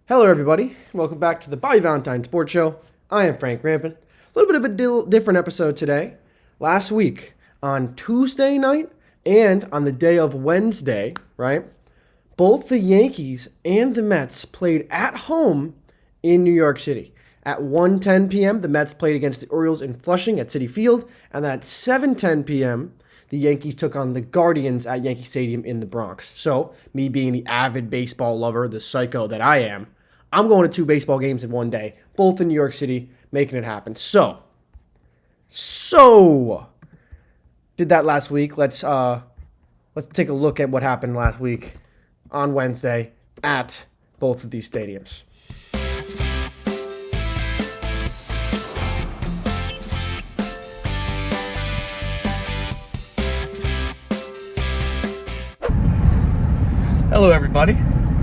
Hello, everybody. Welcome back to the Valentine Sports Show. I am Frank Rampin. A little bit of a different episode today. Last week, on Tuesday night and on the day of Wednesday, right, both the Yankees and the Mets played at home in New York City. At 1:10 p.m., the Mets played against the Orioles in Flushing at Citi Field, and at 7:10 p.m., the Yankees took on the Guardians at Yankee Stadium in the Bronx. So, me being the avid baseball lover, the psycho that I am, I'm going to two baseball games in one day, both in New York City, making it happen. So did that last week. Let's take a look at what happened last week on Wednesday at both of these stadiums. Hello, everybody.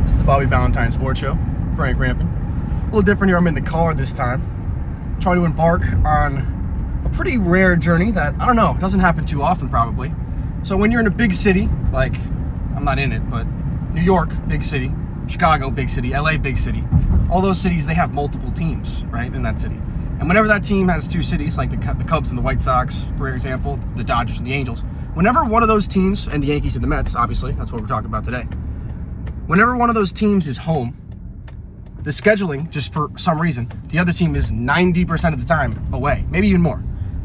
It's the Valentine Sports Show. Frank Rampin. A little different here. I'm in the car this time. Trying to embark on a pretty rare journey that, I don't know, doesn't happen too often probably. So when you're in a big city, like, I'm not in it, but New York, big city, Chicago, big city, LA, big city, all those cities, they have multiple teams, right, in that city. And whenever that team has two cities, like the Cubs and the White Sox, for example, the Dodgers and the Angels, whenever one of those teams, and the Yankees and the Mets, obviously, that's what we're talking about today, whenever one of those teams is home, the scheduling, just for some reason, the other team is 90% of the time away, maybe even more.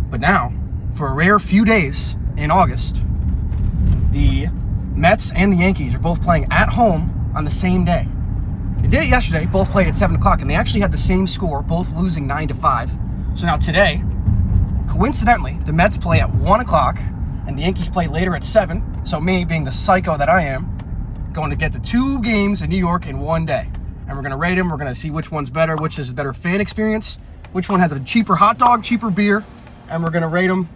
But now, for a rare few days in August, the Mets and the Yankees are both playing at home on the same day. They did it yesterday, both played at 7 o'clock, and they actually had the same score, both losing 9-5. So now today, coincidentally, the Mets play at 1 o'clock, and the Yankees play later at 7. So me, being the psycho that I am, going to get the two games in New York in one day. And we're going to rate them. We're going to see which one's better, which is a better fan experience, which one has a cheaper hot dog, cheaper beer, and we're going to rate them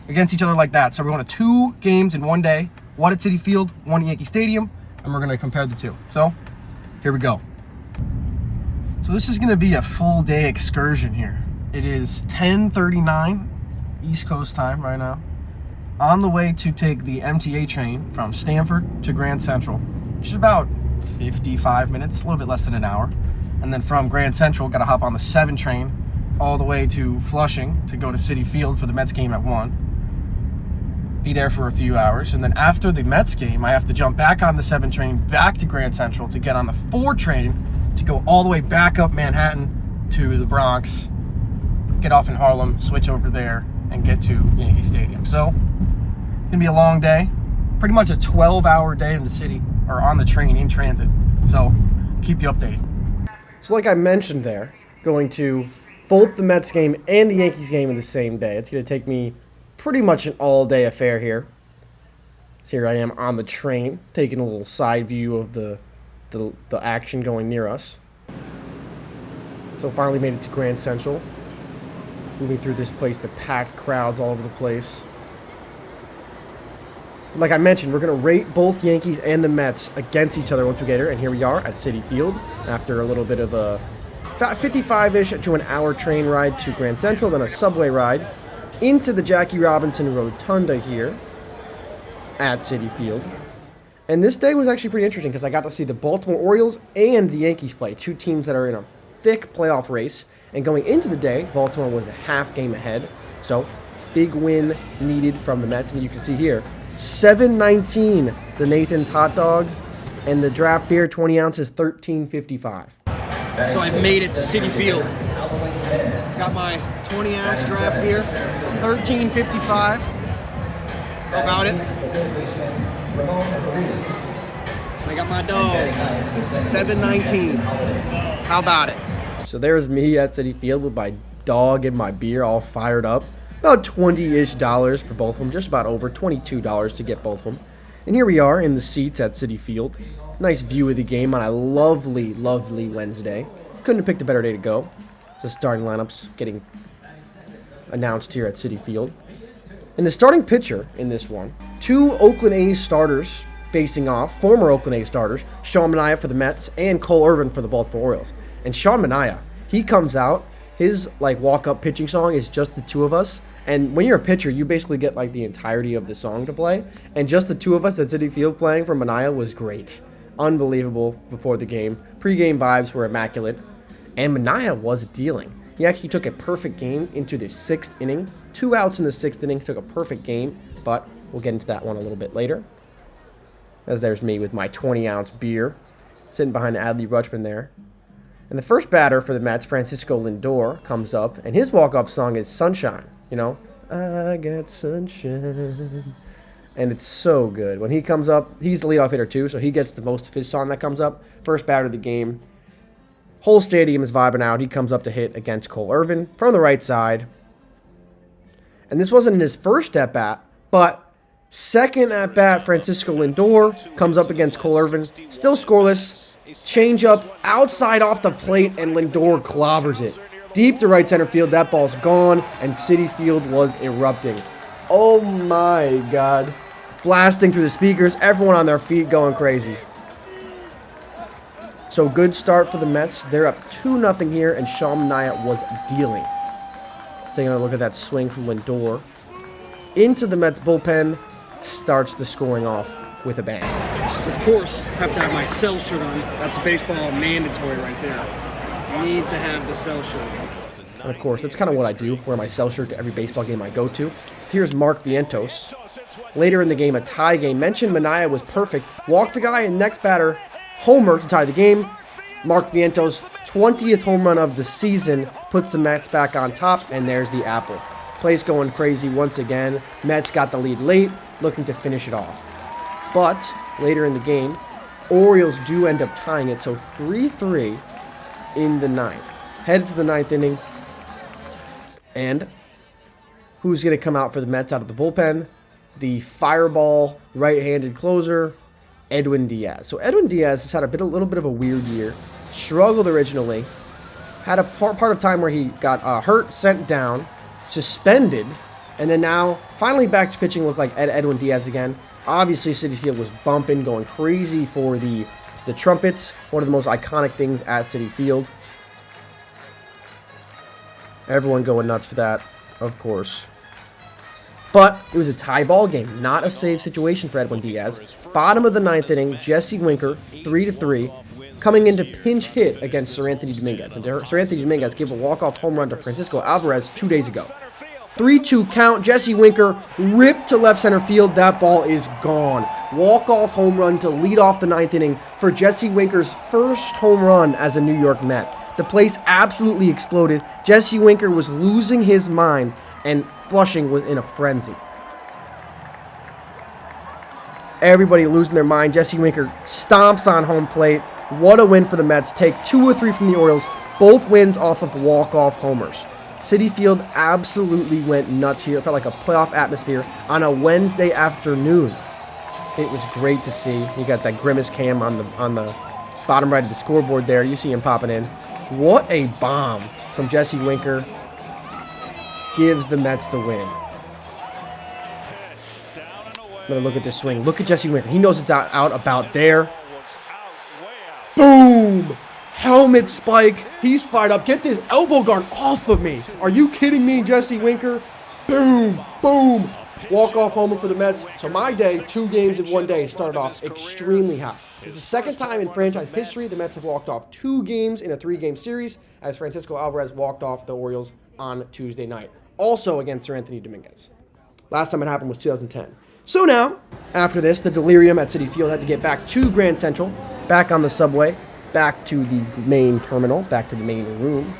against each other like that. So we're going to two games in one day, one at Citi Field, one at Yankee Stadium, and we're going to compare the two. So here we go. So this is going to be a full day excursion here. It is 10:39 East Coast time right now. On the way to take the MTA train from Stamford to Grand Central, which is about 55 minutes, a little bit less than an hour. And then from Grand Central, got to hop on the 7 train all the way to Flushing to go to Citi Field for the Mets game at 1. Be there for a few hours. And then after the Mets game, I have to jump back on the 7 train back to Grand Central to get on the 4 train to go all the way back up Manhattan to the Bronx, get off in Harlem, switch over there, and get to Yankee Stadium. So, it's going to be a long day. Pretty much a 12-hour day in the city, or on the train in transit. So, keep you updated. So like I mentioned there, going to both the Mets game and the Yankees game in the same day. It's going to take me pretty much an all-day affair here. So here I am on the train, taking a little side view of the action going near us. So finally made it to Grand Central. Moving through this place, the packed crowds all over the place. Like I mentioned, we're going to rate both Yankees and the Mets against each other once we get here. And here we are at Citi Field after a little bit of a 55-ish to an hour train ride to Grand Central, then a subway ride into the Jackie Robinson Rotunda here at Citi Field. And this day was actually pretty interesting because I got to see the Baltimore Orioles and the Yankees play, two teams that are in a thick playoff race. And going into the day, Baltimore was a half game ahead. So, big win needed from the Mets. And you can see here, $7.19 the Nathan's hot dog, and the draft beer 20 ounces $13.55. So I've made it to Citi Field. Got my 20 ounce draft beer, $13.55. How about it? I got my dog, $7.19. How about it? So there's me at Citi Field with my dog and my beer all fired up. About $20-ish for both of them, just about over $22 to get both of them. And here we are in the seats at Citi Field. Nice view of the game on a lovely, lovely Wednesday. Couldn't have picked a better day to go. The starting lineups getting announced here at Citi Field. And the starting pitcher in this one, two Oakland A's starters facing off, former Oakland A's starters, Sean Manaea for the Mets and Cole Irvin for the Baltimore Orioles. And Sean Manaea, he comes out, his walk-up pitching song is Just the Two of Us. And when you're a pitcher, you basically get the entirety of the song to play. And just the two of us at Citi Field playing for Manaea was great. unbelievable before the game. Pre-game vibes were immaculate. And Manaea was dealing. He actually took a perfect game into the 6th inning. 2 outs in the 6th inning, took a perfect game, but we'll get into that one a little bit later. As there's me with my 20-ounce beer, sitting behind Adley Rutschman there. And the first batter for the Mets, Francisco Lindor, comes up, and his walk-up song is Sunshine, you know? I got sunshine. And it's so good. When he comes up, he's the leadoff hitter too, so he gets the most of his song that comes up. First batter of the game. Whole stadium is vibing out. He comes up to hit against Cole Irvin from the right side. And this wasn't his first at-bat, but second at-bat, Francisco Lindor comes up against Cole Irvin. Still scoreless. Change up outside off the plate, and Lindor clobbers it. Deep to right center field. That ball's gone, and Citi Field was erupting. Oh my God. Blasting through the speakers. Everyone on their feet going crazy. So good start for the Mets. They're up 2-0 here, and Sean Manaea was dealing. Let's take a look at that swing from Lindor. Into the Mets bullpen. Starts the scoring off with a bang. Of course, have to have my cell shirt on. That's baseball mandatory right there. Need to have the cell shirt. And of course, that's kind of what I do. Wear my cell shirt to every baseball game I go to. Here's Mark Vientos. Later in the game, a tie game. Mentioned Manaea was perfect. Walked the guy, and next batter, homer to tie the game. Mark Vientos' 20th home run of the season puts the Mets back on top, and there's the apple. Place going crazy once again. Mets got the lead late, looking to finish it off. But later in the game, Orioles do end up tying it, so 3-3 in the 9th. Headed to the 9th inning. And who's going to come out for the Mets out of the bullpen? The fireball right-handed closer, Edwin Diaz. So Edwin Diaz has had a little bit of a weird year. Struggled originally. Had a part of time where he got hurt, sent down, suspended, and then now finally back to pitching. Looked like Edwin Diaz again. Obviously, Citi Field was bumping, going crazy for the trumpets. One of the most iconic things at Citi Field. Everyone going nuts for that, of course. But it was a tie ball game, not a save situation for Edwin Diaz. Bottom of the 9th inning, Jesse Winker, 3-3, coming into pinch hit against Sir Anthony Dominguez. And Sir Anthony Dominguez gave a walk-off home run to Francisco Alvarez 2 days ago. 3-2 count, Jesse Winker ripped to left center field. That ball is gone. Walk-off home run to lead off the 9th inning for Jesse Winker's first home run as a New York Met. The place absolutely exploded. Jesse Winker was losing his mind, and Flushing was in a frenzy. Everybody losing their mind. Jesse Winker stomps on home plate. What a win for the Mets. Take 2 or 3 from the Orioles. Both wins off of walk-off homers. Citi Field absolutely went nuts here. It felt like a playoff atmosphere on a Wednesday afternoon. It was great to see. You got that grimace cam on the bottom right of the scoreboard there. You see him popping in. What a bomb from Jesse Winker. Gives the Mets the win. Another look at this swing. Look at Jesse Winker. He knows it's out about there. Boom! Helmet spike. He's fired up. Get this elbow guard off of me. Are you kidding me, Jesse Winker? Boom! Boom! Walk-off homer for the Mets. So my day, 2 games in 1 day, started off extremely hot. It's the second time in franchise history the Mets have walked off 2 games in a 3-game series, as Francisco Alvarez walked off the Orioles on Tuesday night. Also against Sir Anthony Dominguez. Last time it happened was 2010. So now, after this, the delirium at Citi Field had to get back to Grand Central, back on the subway, back to the main terminal, back to the main room.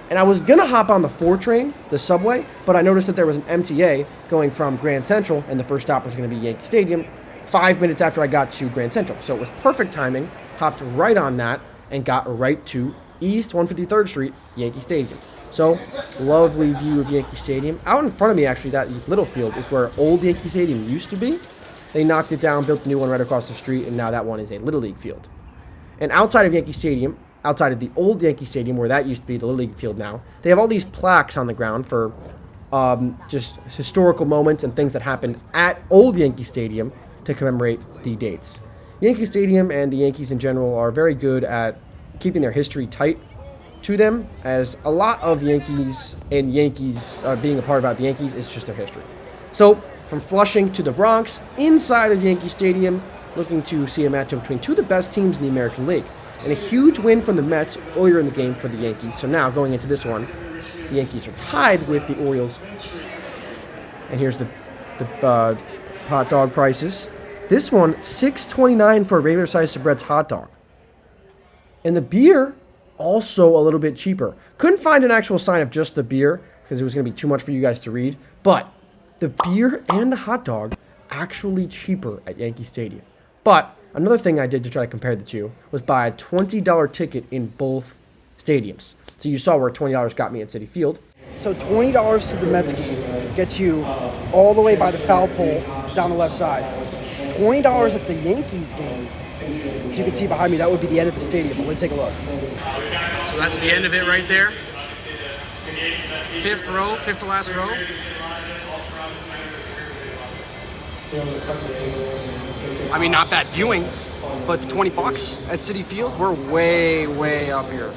And I was going to hop on the 4 train, the subway, but I noticed that there was an MTA going from Grand Central, and the first stop was going to be Yankee Stadium 5 minutes after I got to Grand Central. So it was perfect timing, hopped right on that, and got right to East 153rd Street, Yankee Stadium. So, lovely view of Yankee Stadium. Out in front of me, actually, that little field is where old Yankee Stadium used to be. They knocked it down, built a new one right across the street, and now that one is a Little League field. And outside of Yankee Stadium, outside of the old Yankee Stadium, where that used to be the Little League field now, they have all these plaques on the ground for just historical moments and things that happened at old Yankee Stadium to commemorate the dates. Yankee Stadium and the Yankees in general are very good at keeping their history tight to them, as a lot of Yankees and Yankees being a part about the Yankees is just their history. So, from Flushing to the Bronx, inside of Yankee Stadium, looking to see a matchup between two of the best teams in the American League. And a huge win from the Mets earlier in the game for the Yankees. So now, going into this one, the Yankees are tied with the Orioles. And here's the hot dog prices. This one, $6.29 for a regular size Sabrett's hot dog. And the beer, also a little bit cheaper. Couldn't find an actual sign of just the beer because it was going to be too much for you guys to read. But the beer and the hot dog actually cheaper at Yankee Stadium. But another thing I did to try to compare the two was buy a $20 ticket in both stadiums. So you saw where $20 got me at Citi Field. So $20 to the Mets game gets you all the way by the foul pole down the left side. $20 at the Yankees game, as you can see behind me, that would be the end of the stadium. But let's take a look. So that's the end of it right there. Fifth row, fifth to last row. I mean, not bad viewing, but for $20 at Citi Field, we're way, way up here.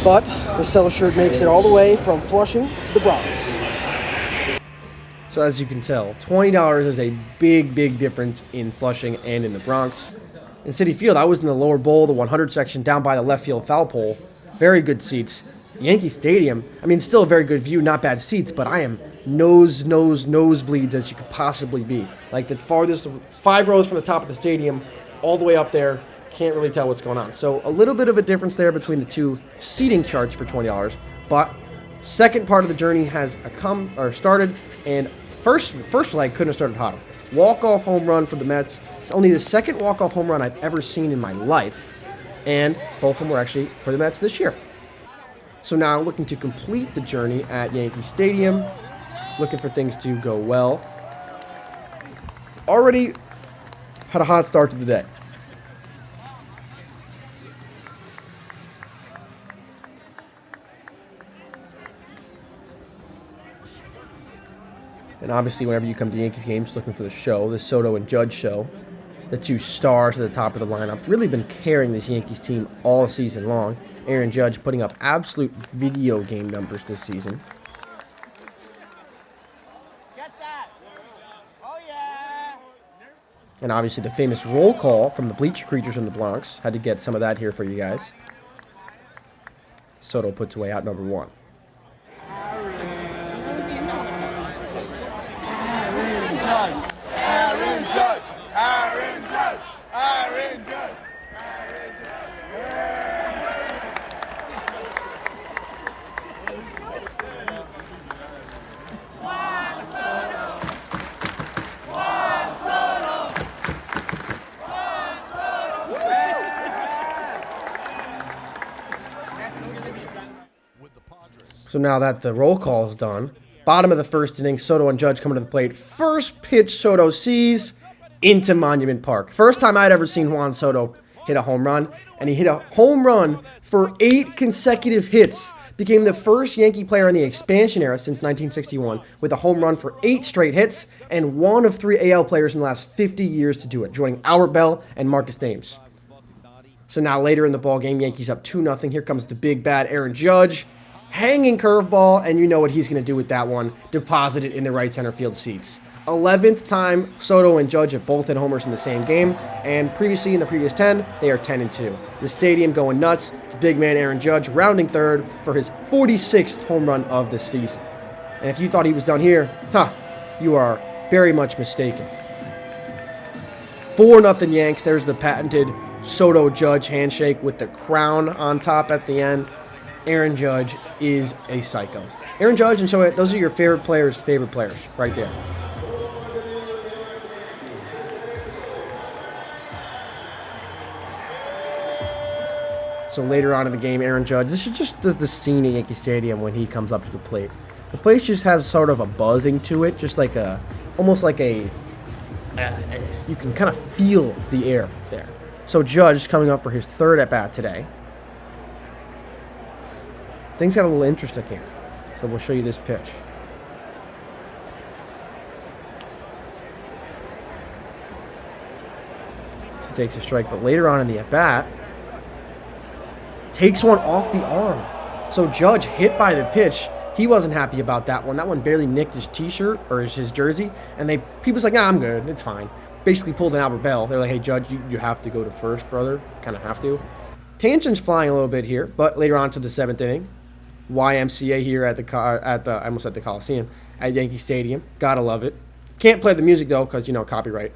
But the sell shirt makes it all the way from Flushing to the Bronx. So as you can tell, $20 is a big, big difference in Flushing and in the Bronx. In Citi Field, I was in the lower bowl, the 100 section, down by the left field foul pole. Very good seats. Yankee Stadium, I mean, still a very good view, not bad seats, but I am nosebleeds as you could possibly be. Like the farthest 5 rows from the top of the stadium, all the way up there. Can't really tell what's going on. So a little bit of a difference there between the two seating charts for $20. But second part of the journey has started, and first leg couldn't have started hotter. Walk-off home run for the Mets. It's only the second walk-off home run I've ever seen in my life, and both of them were actually for the Mets this year. So now looking to complete the journey at Yankee Stadium, looking for things to go well. Already had a hot start to the day. And obviously, whenever you come to Yankees games looking for the show, the Soto and Judge show, the two stars at the top of the lineup, really been carrying this Yankees team all season long. Aaron Judge putting up absolute video game numbers this season. Get that! Oh yeah! And obviously, the famous roll call from the Bleacher Creatures in the Bronx. Had to get some of that here for you guys. Soto puts away out number 1. Aaron Judge! Aaron Judge! Aaron Judge! So now that the roll call is done, bottom of the first inning, Soto and Judge coming to the plate. First pitch Soto sees into Monument Park. First time I'd ever seen Juan Soto hit a home run, and he hit a home run for 8 consecutive hits. Became the first Yankee player in the expansion era since 1961 with a home run for 8 straight hits, and one of 3 AL players in the last 50 years to do it, joining Albert Bell and Marcus Thames. So now later in the ball game, Yankees up 2-0. Here comes the big bad Aaron Judge. Hanging curveball, and you know what he's going to do with that one. Deposit it in the right center field seats. 11th time Soto and Judge have both hit homers in the same game, and previously in the previous 10, they are 10-2. The stadium going nuts. The big man Aaron Judge rounding third for his 46th home run of the season. And if you thought he was done here, you are very much mistaken. 4-0 Yanks. There's the patented Soto-Judge handshake with the crown on top at the end. Aaron Judge is a psycho. Aaron Judge and Shohei, those are your favorite players' right there. So later on in the game, Aaron Judge, this is just the scene at Yankee Stadium when he comes up to the plate. The place just has sort of a buzzing to it, just like almost like you can kind of feel the air there. So Judge coming up for his 3rd at-bat today. Things got a little interesting here. So we'll show you this pitch. He takes a strike, but later on in the at-bat, takes one off the arm. So Judge hit by the pitch. He wasn't happy about that one. That one barely nicked his t-shirt or his jersey. And people's like, nah, I'm good. It's fine. basically pulled an Albert Bell. They're like, hey, Judge, you have to go to first, brother. Kind of have to. Tension's flying a little bit here, but later on to the 7th inning, YMCA here at I almost said the Coliseum, at Yankee Stadium. Gotta love it. Can't play the music, though, because, copyright.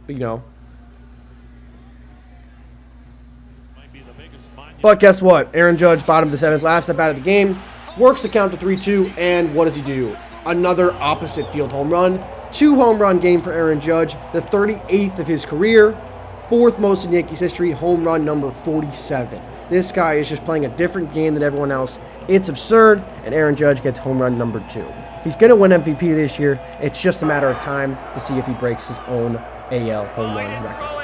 But, But guess what? Aaron Judge, bottom of the 7th, last at bat of the game, works the count to 3-2, and what does he do? Another opposite field home run. 2-home run game for Aaron Judge, the 38th of his career, 4th most in Yankees history, home run number 47. This guy is just playing a different game than everyone else. It's absurd, and Aaron Judge gets home run number 2. He's going to win MVP this year. It's just a matter of time to see if he breaks his own AL home run record.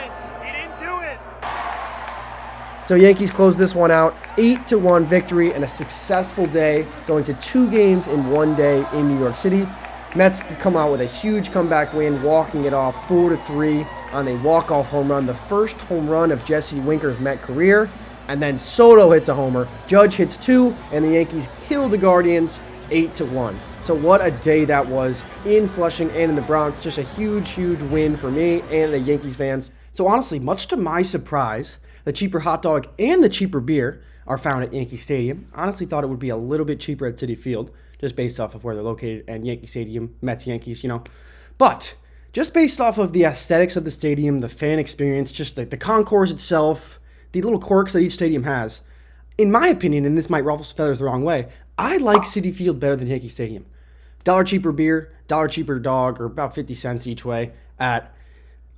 So Yankees close this one out, 8-1 victory and a successful day, going to 2 games in 1 day in New York City. Mets come out with a huge comeback win, walking it off 4-3 on a walk-off home run, the first home run of Jesse Winker's Met career. And then Soto hits a homer, Judge hits 2, and the Yankees kill the Guardians 8-1. So what a day that was in Flushing and in the Bronx. Just a huge, huge win for me and the Yankees fans. So honestly, much to my surprise, the cheaper hot dog and the cheaper beer are found at Yankee Stadium. Honestly thought it would be a little bit cheaper at Citi Field, just based off of where they're located, and Yankee Stadium, Mets, Yankees, But just based off of the aesthetics of the stadium, the fan experience, just like the concourse itself, the little quirks that each stadium has, in my opinion, and this might ruffle feathers the wrong way, I like Citi Field better than Yankee Stadium. $1 cheaper beer, $1 cheaper dog, or about 50 cents each way at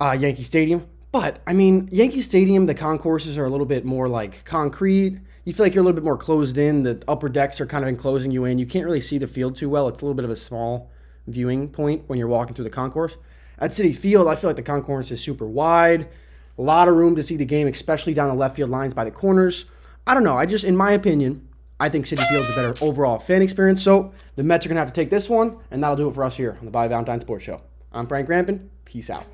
Yankee Stadium. But, Yankee Stadium, the concourses are a little bit more like concrete. You feel like you're a little bit more closed in. The upper decks are kind of enclosing you in. You can't really see the field too well. It's a little bit of a small viewing point when you're walking through the concourse. At Citi Field, I feel like the concourse is super wide. A lot of room to see the game, especially down the left field lines by the corners. I don't know. In my opinion, I think Citi Field is a better overall fan experience. So the Mets are going to have to take this one, and that'll do it for us here on the Valentine Sports Show. I'm Frank Rampin. Peace out.